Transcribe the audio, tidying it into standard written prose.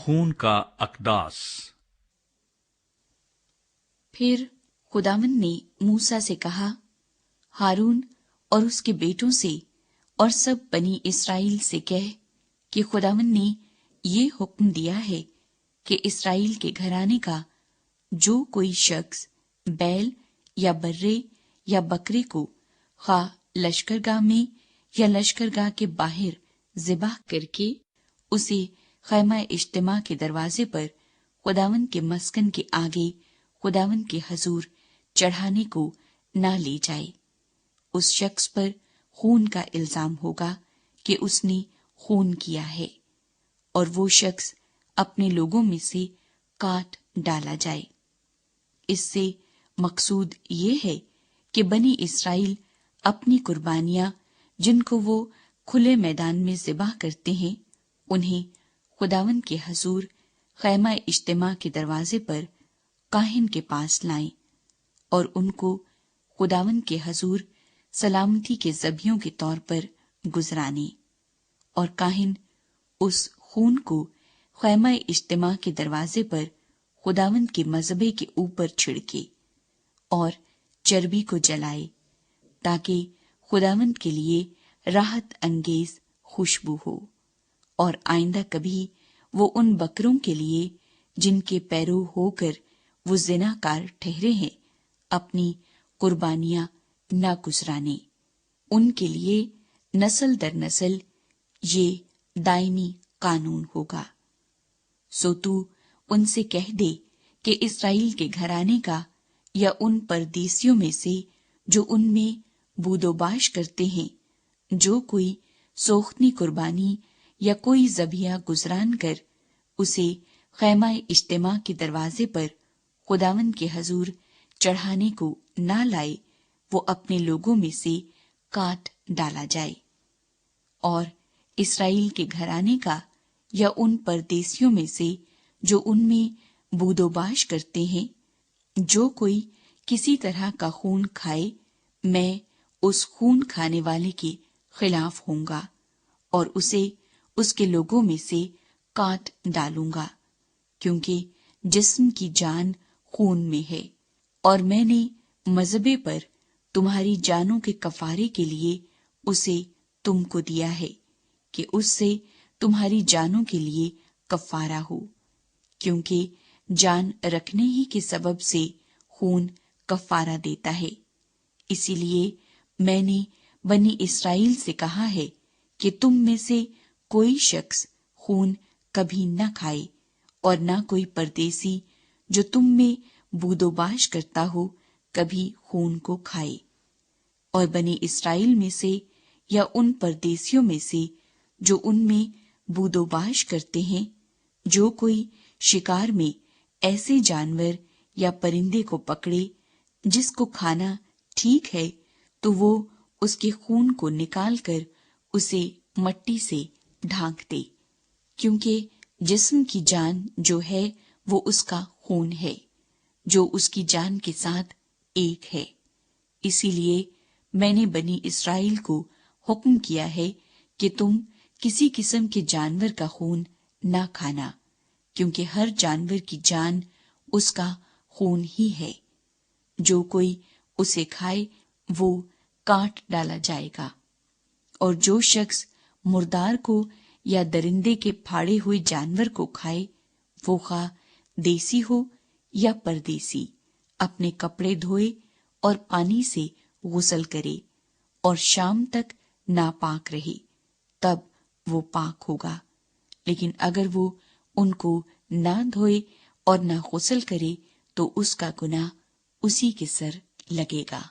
خون کا اقداس۔ پھر خداوند نے موسیٰ سے کہا، ہارون اور اس کے بیٹوں سے اور سب بنی اسرائیل سے کہہ کہ خداوند نے یہ حکم دیا ہے کہ اسرائیل کے گھرانے کا جو کوئی شخص بیل یا برے یا بکرے کو خواہ لشکرگاہ میں یا لشکرگاہ کے باہر ذبح کر کے اسے خیمہ اجتماع کے دروازے پر خداوند کے مسکن کے آگے خداوند کے حضور چڑھانے کو نہ لے جائے، اس شخص پر خون کا الزام ہوگا کہ اس نے خون کیا ہے، اور وہ شخص اپنے لوگوں میں سے کاٹ ڈالا جائے۔ اس سے مقصود یہ ہے کہ بنی اسرائیل اپنی قربانیاں جن کو وہ کھلے میدان میں ذبح کرتے ہیں انہیں خداوند کے حضور خیمہ اجتماع کے دروازے پر کاہن کے پاس لائیں اور ان کو خداوند کے حضور سلامتی کے ذبیحوں کے طور پر گزرانے، اور کاہن اس خون کو خیمہ اجتماع کے دروازے پر خداوند کے مذبح کے اوپر چھڑکے اور چربی کو جلائے تاکہ خداوند کے لیے راحت انگیز خوشبو ہو، اور آئندہ کبھی وہ ان بکروں کے لیے جن کے پیرو ہو کر وہ زنا کار ٹھہرے ہیں اپنی قربانیاں نہ گزرانے۔ ان کے لیے نسل در نسل یہ دائمی قانون ہوگا۔ سو تو ان سے کہہ دے کہ اسرائیل کے گھرانے کا یا ان پردیسیوں میں سے جو ان میں بود و باش کرتے ہیں جو کوئی سوختنی قربانی یا کوئی ذبیحہ گزران کر اسے خیمہ اجتماع کے دروازے پر خداوند کے حضور چڑھانے کو نہ لائے، وہ اپنے لوگوں میں سے کاٹ ڈالا جائے۔ اور اسرائیل کے گھرانے کا یا ان پردیسیوں میں سے جو ان میں بود و باش کرتے ہیں جو کوئی کسی طرح کا خون کھائے، میں اس خون کھانے والے کے خلاف ہوں گا اور اسے اس کے لوگوں میں سے کاٹ ڈالوں گا، کیونکہ جسم کی جان خون میں ہے، اور میں نے مذبح پر تمہاری جانوں کے کفارے کے لیے اسے تم کو دیا ہے کہ اس سے تمہاری جانوں کے لیے کفارہ ہو، کیونکہ جان رکھنے ہی کے سبب سے خون کفارہ دیتا ہے۔ اسی لیے میں نے بنی اسرائیل سے کہا ہے کہ تم میں سے کوئی شخص خون کبھی نہ کھائے، اور نہ کوئی پردیسی جو تم میں بود و باش کرتا ہو کبھی خون کو کھائے۔ اور بنی اسرائیل میں سے یا ان پردیسیوں میں سے جو ان میں بود و باش کرتے ہیں جو کوئی شکار میں ایسے جانور یا پرندے کو پکڑے جس کو کھانا ٹھیک ہے، تو وہ اس کے خون کو نکال کر اسے مٹی سے ڈھانک دے، کیونکہ جسم کی جان جو ہے وہ اس کا خون ہے جو اس کی جان کے ساتھ ایک ہے۔ اسی لیے میں نے بنی اسرائیل کو حکم کیا ہے کہ تم کسی قسم کے جانور کا خون نہ کھانا، کیونکہ ہر جانور کی جان اس کا خون ہی ہے، جو کوئی اسے کھائے وہ کاٹ ڈالا جائے گا۔ اور جو شخص مردار کو یا درندے کے پھاڑے ہوئے جانور کو کھائے، وہ خواہ دیسی ہو یا پردیسی، اپنے کپڑے دھوئے اور پانی سے غسل کرے اور شام تک ناپاک رہے، تب وہ پاک ہوگا۔ لیکن اگر وہ ان کو نہ دھوئے اور نہ غسل کرے تو اس کا گناہ اسی کے سر لگے گا۔